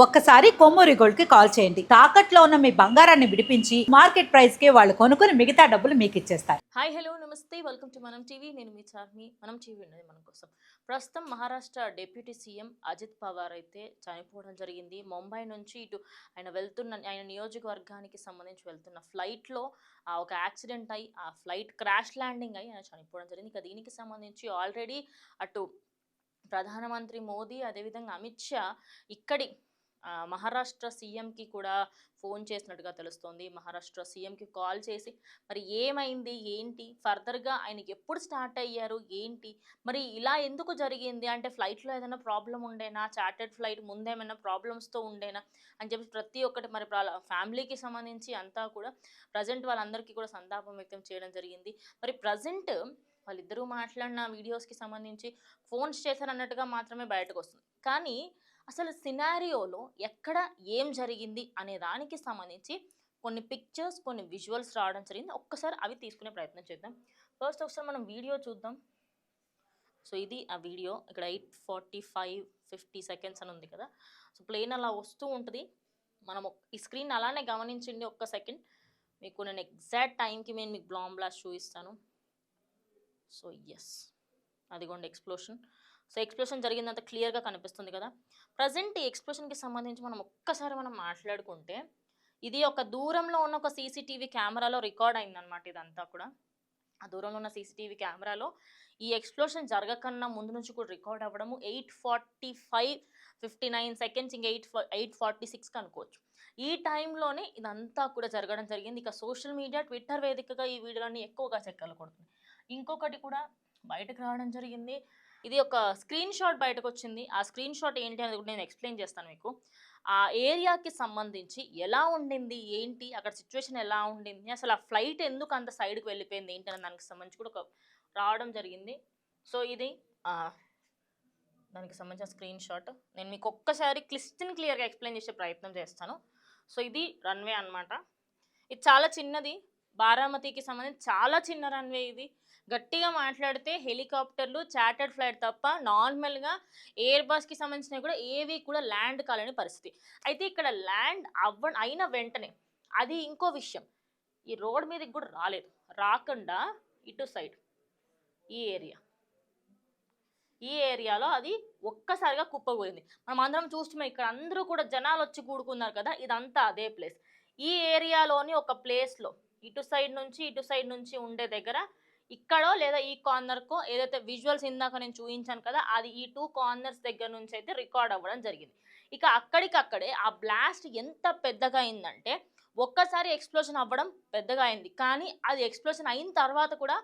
ఒక్కసారి కొమ్మూరి గోల్డ్ కి కాల్ చేయండి. తాకట్లో ఉన్న మీ బంగారాన్ని విడిపించి మార్కెట్ ప్రైస్ కి వాళ్ళు కొనుక్కుని మిగతా డబ్బులు మీకు ఇచ్చేస్తారు. హాయ్ హలో నమస్తే వెల్కమ్ టు మనం టీవీ. నేను మీ చార్మి. మనం టీవీ ఉన్నది మన కోసం. ప్రస్తుతం మహారాష్ట్ర డిప్యూటీ సీఎం అజిత్ పవార్ అయితే చనిపోవడం జరిగింది. ముంబై నుంచి ఇటు ఆయన నియోజకవర్గానికి సంబంధించి వెళ్తున్న ఫ్లైట్లో ఒక యాక్సిడెంట్ అయ్యి ఆ ఫ్లైట్ క్రాష్ ల్యాండింగ్ అయ్యి ఆయన చనిపోవడం జరిగింది. ఇక దీనికి సంబంధించి ఆల్రెడీ అటు ప్రధానమంత్రి మోదీ అదేవిధంగా అమిత్ షా ఇక్కడి మహారాష్ట్ర సీఎంకి కూడా ఫోన్ చేసినట్టుగా తెలుస్తోంది. మహారాష్ట్ర సీఎంకి కాల్ చేసి మరి ఏమైంది ఏంటి, ఫర్దర్గా ఆయనకి ఎప్పుడు స్టార్ట్ అయ్యారు ఏంటి, మరి ఇలా ఎందుకు జరిగింది, అంటే ఫ్లైట్లో ఏదైనా ప్రాబ్లం ఉండేనా, చార్టెడ్ ఫ్లైట్ ముందేమైనా ప్రాబ్లమ్స్తో ఉండేనా అని చెప్పి ప్రతి ఒక్కటి మరి ఫ్యామిలీకి సంబంధించి అంతా కూడా ప్రజెంట్ వాళ్ళందరికీ కూడా సంతాపం వ్యక్తం చేయడం జరిగింది. మరి ప్రజెంట్ వాళ్ళిద్దరూ మాట్లాడిన వీడియోస్కి సంబంధించి ఫోన్స్ చేశారన్నట్టుగా మాత్రమే బయటకు వస్తుంది. కానీ అసలు సినారియోలో ఎక్కడ ఏం జరిగింది అనే దానికి సంబంధించి కొన్ని పిక్చర్స్, కొన్ని విజువల్స్ రావడం జరిగింది. ఒక్కసారి అవి తీసుకునే ప్రయత్నం చేద్దాం. ఫస్ట్ ఒకసారి మనం వీడియో చూద్దాం. సో ఇది ఆ వీడియో. ఇక్కడ 8:45 seconds అని ఉంది కదా. సో ప్లేన్ అలా వస్తూ ఉంటుంది. మనం ఈ స్క్రీన్ అలానే గమనించండి ఒక్క సెకండ్. మీకు నేను ఎగ్జాక్ట్ టైంకి నేను మీకు బ్లాస్ట్ చూపిస్తాను. సో ఎస్, అదిగోండి ఎక్స్ప్లోషన్. సో ఎక్స్ప్లోషన్ జరిగిందంత క్లియర్గా కనిపిస్తుంది కదా. ప్రజెంట్ ఈ ఎక్స్ప్లోషన్కి సంబంధించి మనం మాట్లాడుకుంటే ఇది ఒక దూరంలో ఉన్న ఒక సీసీటీవీ కెమెరాలో రికార్డ్ అయిందనమాట. ఇదంతా కూడా ఆ దూరంలో ఉన్న సీసీటీవీ కెమెరాలో ఈ ఎక్స్ప్లోషన్ జరగకన్నా ముందు నుంచి కూడా రికార్డ్ అవ్వడము. 8:45-59 seconds, ఇంకా 8:46 అనుకోవచ్చు. ఈ టైంలోనే ఇదంతా కూడా జరగడం జరిగింది. ఇక సోషల్ మీడియా, ట్విట్టర్ వేదికగా ఈ వీడియోలన్నీ ఎక్కువగా చెక్కలు కొడుతుంది. ఇంకొకటి కూడా బయటకు రావడం జరిగింది. ఇది ఒక స్క్రీన్ షాట్ బయటకు వచ్చింది. ఆ స్క్రీన్ షాట్ ఏంటి అనేది కూడా నేను ఎక్స్ప్లెయిన్ చేస్తాను మీకు. ఆ ఏరియాకి సంబంధించి ఎలా ఉండింది ఏంటి, అక్కడ సిచ్యువేషన్ ఎలా ఉండింది, అసలు ఆ ఫ్లైట్ ఎందుకు అంత సైడ్కి వెళ్ళిపోయింది ఏంటి అనే దానికి సంబంధించి కూడా ఒక రావడం జరిగింది. సో ఇది దానికి సంబంధించిన స్క్రీన్ షాట్. నేను మీకు ఒక్కసారి క్లియర్గా ఎక్స్ప్లెయిన్ చేసే ప్రయత్నం చేస్తాను. సో ఇది రన్వే అనమాట. ఇది చాలా చిన్నది. బారామతికి సంబంధించి చాలా చిన్న రన్వే ఇది. గట్టిగా మాట్లాడితే హెలికాప్టర్లు, చార్టర్డ్ ఫ్లైట్ తప్ప నార్మల్గా ఎయిర్ బస్కి సంబంధించినవి కూడా ఏవి కూడా ల్యాండ్ కాలేని పరిస్థితి. అయితే ఇక్కడ ల్యాండ్ అయిన వెంటనే అది ఇంకో విషయం, ఈ రోడ్ మీదకి కూడా రాలేదు. రాకుండా ఇటు సైడ్ ఈ ఏరియాలో అది ఒక్కసారిగా కుప్పకూలింది. మనం అందరం చూస్తున్నాం. ఇక్కడ అందరూ కూడా జనాలు వచ్చి కూడుకున్నారు కదా, ఇదంతా అదే ప్లేస్. ఈ ఏరియాలోని ఒక ప్లేస్లో ఇటు సైడ్ నుంచి ఉండే దగ్గర ఇక్కడో లేదా ఈ కార్నర్కో ఏదైతే విజువల్స్ ఇందాక నేను చూపించాను కదా, అది ఈ 2 కార్నర్స్ దగ్గర నుంచి అయితే రికార్డ్ అవ్వడం జరిగింది. ఇక అక్కడికక్కడే ఆ బ్లాస్ట్ ఎంత పెద్దగా అయిందంటే ఒక్కసారి ఎక్స్ప్లోషన్ అవ్వడం పెద్దగా అయింది. కానీ అది ఎక్స్ప్లోషన్ అయిన తర్వాత కూడా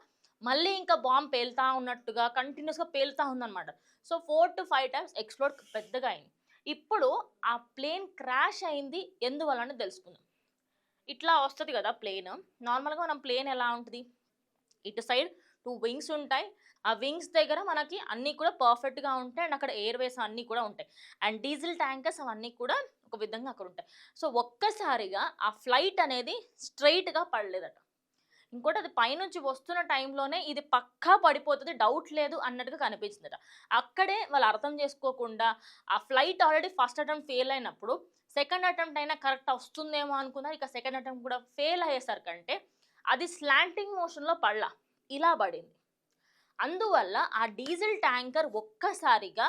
మళ్ళీ ఇంకా బాంబ్ పేలుతా ఉన్నట్టుగా కంటిన్యూస్గా పేలుతూ ఉందన్నమాట. సో 4 to 5 times ఎక్స్ప్లోడ్ పెద్దగా అయింది. ఇప్పుడు ఆ ప్లేన్ క్రాష్ అయింది ఎందువల్ల తెలుసుకుందాం. ఇట్లా వస్తుంది కదా ప్లేన్. నార్మల్గా మనం ప్లేన్ ఎలా ఉంటుంది, ఇటు సైడ్ 2 wings ఉంటాయి. ఆ వింగ్స్ దగ్గర మనకి అన్నీ కూడా పర్ఫెక్ట్గా ఉంటాయి. అండ్ అక్కడ ఎయిర్వేస్ అన్నీ కూడా ఉంటాయి. అండ్ డీజిల్ ట్యాంకర్స్ అవన్నీ కూడా ఒక విధంగా అక్కడ ఉంటాయి. సో ఒక్కసారిగా ఆ ఫ్లైట్ అనేది స్ట్రైట్గా పడలేదట. ఇంకోటి అది పైనుంచి వస్తున్న టైంలోనే ఇది పక్కా పడిపోతుంది, డౌట్ లేదు అన్నట్టుగా కనిపించిందట. అక్కడే వాళ్ళు అర్థం చేసుకోకుండా ఆ flight already first attempt fail అయినప్పుడు సెకండ్ అటెంప్ట్ అయినా కరెక్ట్ వస్తుందేమో అనుకున్నారు. ఇక సెకండ్ అటెంప్ట్ కూడా ఫెయిల్ అయ్యేసరికంటే అది స్లాంటింగ్ మోషన్లో పడలా, ఇలా పడింది. అందువల్ల ఆ డీజిల్ ట్యాంకర్ ఒక్కసారిగా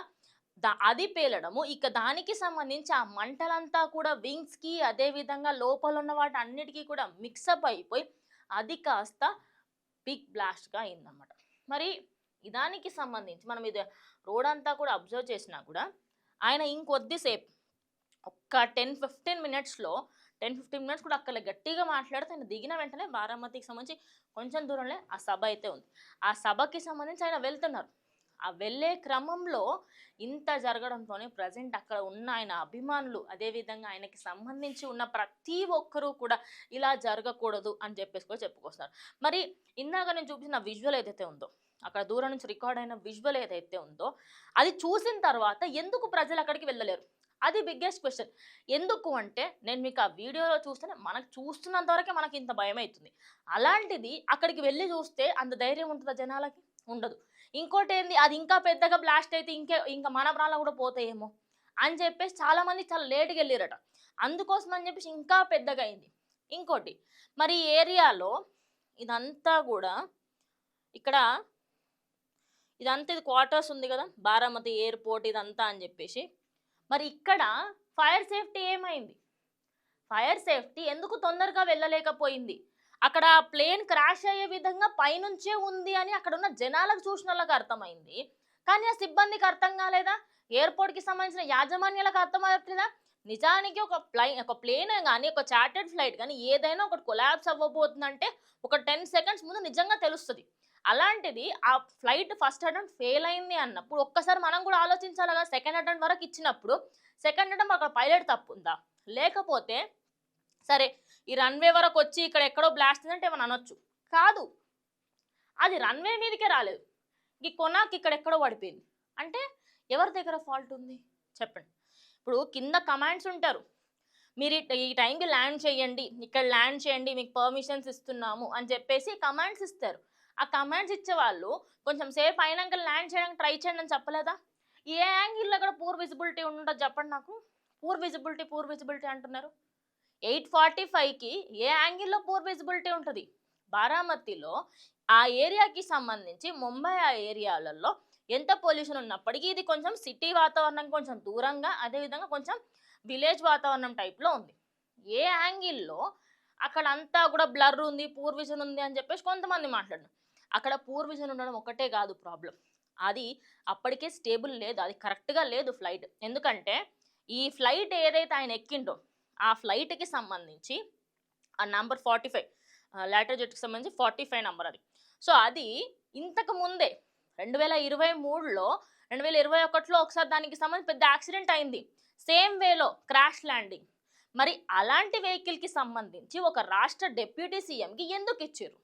అది పేలడము, ఇక దానికి సంబంధించి ఆ మంటలంతా కూడా వింగ్స్కి అదేవిధంగా లోపల ఉన్న వాటి అన్నిటికీ కూడా మిక్సప్ అయిపోయి అది కాస్త బిగ్ బ్లాస్ట్గా అయిందన్నమాట. మరి దానికి సంబంధించి మనం ఇది రోడ్ అంతా కూడా అబ్జర్వ్ చేసినా కూడా ఆయన ఇంకొద్దిసేపు ఒక్క 10-15 minutes కూడా అక్కడ గట్టిగా మాట్లాడితే ఆయన దిగిన వెంటనే బారామతికి సంబంధించి కొంచెం దూరంలో ఆ సభ అయితే ఉంది. ఆ సభకి సంబంధించి ఆయన వెళ్తున్నారు. ఆ వెళ్ళే క్రమంలో ఇంత జరగడంతోనే ప్రజెంట్ అక్కడ ఉన్న ఆయన అభిమానులు అదేవిధంగా ఆయనకి సంబంధించి ఉన్న ప్రతి ఒక్కరూ కూడా ఇలా జరగకూడదు అని చెప్పుకొస్తారు. మరి ఇందాక నేను చూపించిన విజువల్ ఏదైతే ఉందో, అక్కడ దూరం నుంచి రికార్డ్ అయిన విజువల్ ఏదైతే ఉందో, అది చూసిన తర్వాత ఎందుకు ప్రజలు అక్కడికి వెళ్ళలేరు, అది బిగ్గెస్ట్ క్వశ్చన్. ఎందుకు అంటే నేను మీకు ఆ వీడియోలో చూస్తేనే మనకు చూస్తున్నంత వరకే మనకి ఇంత భయం అవుతుంది. అలాంటిది అక్కడికి వెళ్ళి చూస్తే అంత ధైర్యం ఉంటుందా జనాలకి? ఉండదు. ఇంకోటి ఏంది, అది ఇంకా పెద్దగా బ్లాస్ట్ అయితే ఇంకా మన ప్రాణాలు కూడా పోతాయేమో అని చెప్పేసి చాలామంది చాలా లేట్గా వెళ్ళారట. అందుకోసం అని చెప్పేసి ఇంకా పెద్దగా అయింది. ఇంకోటి మరి ఈ ఏరియాలో ఇదంతా కూడా ఇక్కడ ఇది క్వార్టర్స్ ఉంది కదా, బారామతి ఎయిర్పోర్ట్ ఇదంతా అని చెప్పేసి. మరి ఇక్కడ ఫైర్ సేఫ్టీ ఏమైంది? ఫైర్ సేఫ్టీ ఎందుకు తొందరగా వెళ్ళలేకపోయింది? అక్కడ ప్లేన్ క్రాష్ అయ్యే విధంగా పైనుంచే ఉంది అని అక్కడ ఉన్న జనాలకు చూసిన వాళ్ళకి అర్థమైంది. కానీ ఆ సిబ్బందికి అర్థం కాలేదా? ఎయిర్పోర్ట్కి సంబంధించిన యాజమాన్యాలకు అర్థమవుతుందా? నిజానికి ఒక ప్లేన్ కానీ ఒక చార్టెడ్ ఫ్లైట్ కానీ ఏదైనా ఒకటి కొలాబ్స్ అవ్వబోతుందంటే ఒక 10 సెకండ్స్ ముందు నిజంగా తెలుస్తుంది. అలాంటిది ఆ ఫ్లైట్ ఫస్ట్ అటెంప్ట్ ఫెయిల్ అయింది అన్నప్పుడు ఒక్కసారి మనం కూడా ఆలోచించాలి కదా. సెకండ్ అటెంప్ట్ వరకు ఇచ్చినప్పుడు సెకండ్ అటెంప్ట్ అక్కడ పైలట్ తప్పు ఉందా? లేకపోతే సరే ఈ రన్వే వరకు వచ్చి ఇక్కడ ఎక్కడో బ్లాస్ట్ అంటే ఏమన్నా అనొచ్చు. కాదు, అది రన్వే మీదకే రాలేదు, ఈ కొనాకి ఇక్కడ ఎక్కడో పడిపోయింది. అంటే ఎవరి దగ్గర ఫాల్ట్ ఉంది చెప్పండి. ఇప్పుడు కింద కమాండ్స్ ఉంటారు, మీరు ఈ టైంకి ల్యాండ్ చేయండి, ఇక్కడ ల్యాండ్ చేయండి, మీకు పర్మిషన్స్ ఇస్తున్నాము అని చెప్పేసి కమాండ్స్ ఇస్తారు. ఆ కమాండ్స్ ఇచ్చే వాళ్ళు కొంచెం సేపు అయినాక ల్యాండ్ చేయడానికి ట్రై చేయండి అని చెప్పలేదా? ఏ యాంగిల్లో కూడా పూర్ విజిబిలిటీ ఉంటుంది చెప్పండి నాకు. పూర్ విజిబిలిటీ అంటున్నారు. 8:45కి ఏ యాంగిల్లో పూర్ విజిబిలిటీ ఉంటుంది? బారామతిలో ఆ ఏరియాకి సంబంధించి ముంబై ఆ ఏరియాలలో ఎంత పొల్యూషన్ ఉన్నప్పటికీ ఇది కొంచెం సిటీ వాతావరణం కొంచెం దూరంగా, అదేవిధంగా కొంచెం విలేజ్ వాతావరణం టైప్లో ఉంది. ఏ యాంగిల్లో అక్కడ అంతా కూడా బ్లర్ ఉంది, పూర్ విజన్ ఉంది అని చెప్పేసి కొంతమంది మాట్లాడినారు. అక్కడ పూర్ విజన్ ఉండడం ఒకటే కాదు ప్రాబ్లం, అది అప్పటికే స్టేబుల్ లేదు, అది కరెక్ట్గా లేదు ఫ్లైట్. ఎందుకంటే ఈ ఫ్లైట్ ఏదైతే ఆయన ఎక్కిండో ఆ ఫ్లైట్కి సంబంధించి ఆ నంబర్ 45 లాటర్ జెట్కి సంబంధించి 45 నంబర్ అది. సో అది ఇంతకు ముందే 2023లో 2021లో ఒకసారి దానికి సంబంధించి పెద్ద యాక్సిడెంట్ అయింది, సేమ్ వేలో క్రాష్ ల్యాండింగ్. మరి అలాంటి వెహికల్కి సంబంధించి ఒక రాష్ట్ర డిప్యూటీ సీఎంకి ఎందుకు ఇచ్చారు?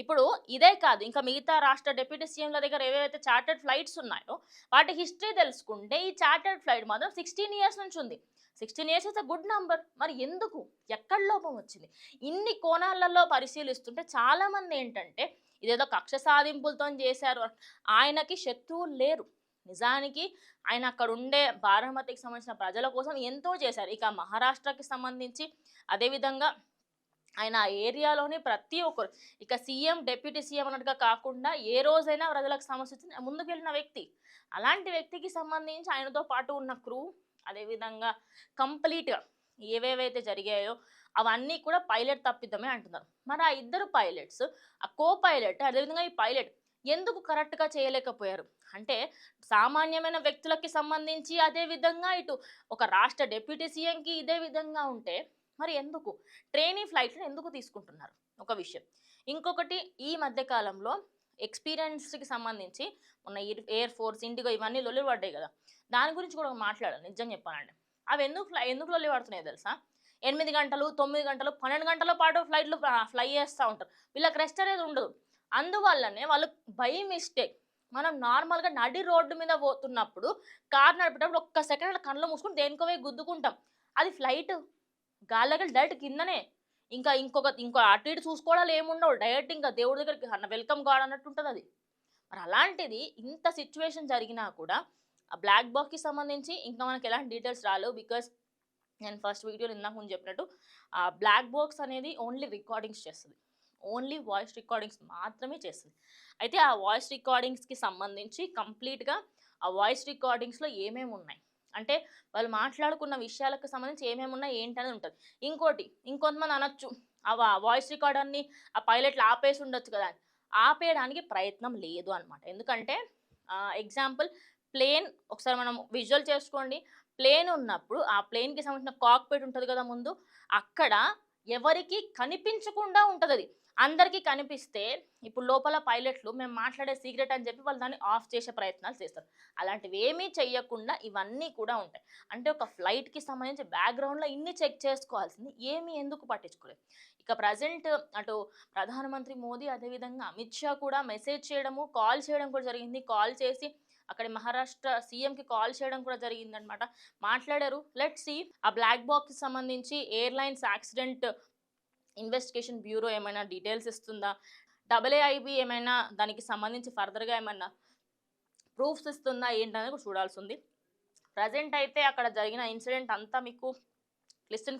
ఇప్పుడు ఇదే కాదు, ఇంకా మిగతా రాష్ట్ర డిప్యూటీ సీఎంల దగ్గర ఏవైతే చార్టెడ్ ఫ్లైట్స్ ఉన్నాయో వాటి హిస్టరీ తెలుసుకుంటే ఈ చార్టెడ్ ఫ్లైట్ మాత్రం 16 ఇయర్స్ నుంచి ఉంది. 16 years is a good number. మరి ఎందుకు, ఎక్కడ లోపం వచ్చింది? ఇన్ని కోణాలలో పరిశీలిస్తుంటే చాలామంది ఏంటంటే ఇదేదో కక్ష సాధింపులతో చేశారు. ఆయనకి శత్రువులు లేరు. నిజానికి ఆయన అక్కడ ఉండే బారామతికి సంబంధించిన ప్రజల కోసం ఎంతో చేశారు. ఇక మహారాష్ట్రకి సంబంధించి అదేవిధంగా ఆయన ఆ ఏరియాలోని ప్రతి ఒక్కరు, ఇక సీఎం డిప్యూటీ సీఎం అన్నట్టుగా కాకుండా ఏ రోజైనా ప్రజలకు సమస్య వచ్చింది ముందుకు వెళ్ళిన వ్యక్తి. అలాంటి వ్యక్తికి సంబంధించి ఆయనతో పాటు ఉన్న క్రూ, అదేవిధంగా కంప్లీట్గా ఏవేవైతే జరిగాయో అవన్నీ కూడా పైలట్ తప్పిదమే అంటున్నారు. మరి ఆ ఇద్దరు పైలట్స్, ఆ కో పైలట్, అదేవిధంగా ఈ పైలట్ ఎందుకు కరెక్ట్గా చేయలేకపోయారు అంటే సామాన్యమైన వ్యక్తులకి సంబంధించి అదేవిధంగా ఇటు ఒక రాష్ట్ర డిప్యూటీ సీఎంకి ఇదే విధంగా ఉంటే మరి ఎందుకు ట్రైనీ ఫ్లైట్లను ఎందుకు తీసుకుంటున్నారు? ఒక విషయం. ఇంకొకటి, ఈ మధ్యకాలంలో ఎక్స్పీరియన్స్కి సంబంధించి ఉన్న ఎయిర్ ఫోర్స్, ఇండిగో ఇవన్నీ లొల్లి పడ్డాయి కదా, దాని గురించి కూడా మాట్లాడాలి. నిజం చెప్పాలంటే అవి ఎందుకు లొల్లి పడుతున్నాయో తెలుసా? 8 గంటలు, 9 గంటలు, 12 గంటల పాటు ఫ్లైట్లు ఫ్లై చేస్తూ ఉంటారు. వీళ్ళకి రెస్ట్ అనేది ఉండదు. అందువల్లనే వాళ్ళు బై మిస్టేక్ మనం నార్మల్గా నడి రోడ్డు మీద పోతున్నప్పుడు కార్ నడిపేటప్పుడు ఒక్క సెకండ్ కళ్ళు మూసుకుని దేనికో గుద్దుకుంటాం. అది ఫ్లైట్ గాల్లోకి డైరెక్ట్ కిందనే, ఇంకో అటు ఇటు చూసుకోవడాలు ఏముండవు, డైరెక్ట్ ఇంకా దేవుడి దగ్గరికి వెల్కమ్ గాడ్ అన్నట్టు ఉంటుంది అది. మరి అలాంటిది ఇంత సిచ్యువేషన్ జరిగినా కూడా ఆ బ్లాక్ బాక్స్కి సంబంధించి ఇంకా మనకి ఎలాంటి డీటెయిల్స్ రాలేవు. బికాస్ నేను ఫస్ట్ వీడియోలో ఇందాక ముందు చెప్పినట్టు ఆ బ్లాక్ బాక్స్ అనేది ఓన్లీ రికార్డింగ్స్ చేస్తుంది, ఓన్లీ వాయిస్ రికార్డింగ్స్ మాత్రమే చేస్తుంది. అయితే ఆ వాయిస్ రికార్డింగ్స్కి సంబంధించి కంప్లీట్గా ఆ వాయిస్ రికార్డింగ్స్లో ఏమేమి ఉన్నాయి అంటే వాళ్ళు మాట్లాడుకున్న విషయాలకు సంబంధించి ఏమేమి ఉన్నాయి ఏంటనేది ఉంటుంది. ఇంకొంతమంది అనొచ్చు ఆ వాయిస్ రికార్డర్ని ఆ పైలట్లు ఆపేసి ఉండొచ్చు కదా అని. ఆపేయడానికి ప్రయత్నం లేదు అనమాట. ఎందుకంటే ఎగ్జాంపుల్ ప్లేన్ ఒకసారి మనం విజువల్ చేసుకోండి. ప్లేన్ ఉన్నప్పుడు ఆ ప్లేన్కి సంబంధించిన కాక్పిట్ ఉంటుంది కదా ముందు, అక్కడ ఎవరికి కనిపించకుండా ఉంటుంది. అది అందరికీ కనిపిస్తే ఇప్పుడు లోపల పైలట్లు మేము మాట్లాడే సీక్రెట్ అని చెప్పి వాళ్ళు దాన్ని ఆఫ్ చేసే ప్రయత్నాలు చేస్తారు. అలాంటివి ఏమీ చెయ్యకుండా ఇవన్నీ కూడా ఉంటాయి. అంటే ఒక ఫ్లైట్కి సంబంధించి బ్యాక్గ్రౌండ్లో ఇన్ని చెక్ చేసుకోవాల్సింది ఏమీ ఎందుకు పట్టించుకోలేదు. ఇక ప్రజెంట్ అటు ప్రధానమంత్రి మోదీ అదేవిధంగా అమిత్ షా కూడా మెసేజ్ చేయడము, కాల్ చేయడం కూడా జరిగింది. కాల్ చేసి అక్కడ మహారాష్ట్ర సీఎంకి కాల్ చేయడం కూడా జరిగిందనమాట. మాట్లాడారు. లెట్స్ సీ ఆ బ్లాక్ బాక్స్కి సంబంధించి ఎయిర్లైన్స్ యాక్సిడెంట్ ఇన్వెస్టిగేషన్ బ్యూరో ఏమైనా డీటెయిల్స్ ఇస్తుందా, AAIB ఏమైనా దానికి సంబంధించి ఫర్దర్గా ఏమైనా ప్రూఫ్స్ ఇస్తుందా ఏంటనేది కూడా చూడాల్సి ఉంది. ప్రజెంట్ అయితే అక్కడ జరిగిన ఇన్సిడెంట్ అంతా మీకు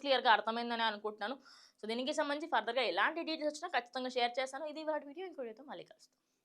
క్లియర్గా అర్థమైందని అనుకుంటున్నాను. సో దీనికి సంబంధించి ఫర్దర్గా ఎలాంటి డీటెయిల్స్ వచ్చినా ఖచ్చితంగా షేర్ చేస్తాను. ఇది వాటి వీడియో ఇంకో వీడియోతో మళ్ళీ కలుస్తాను.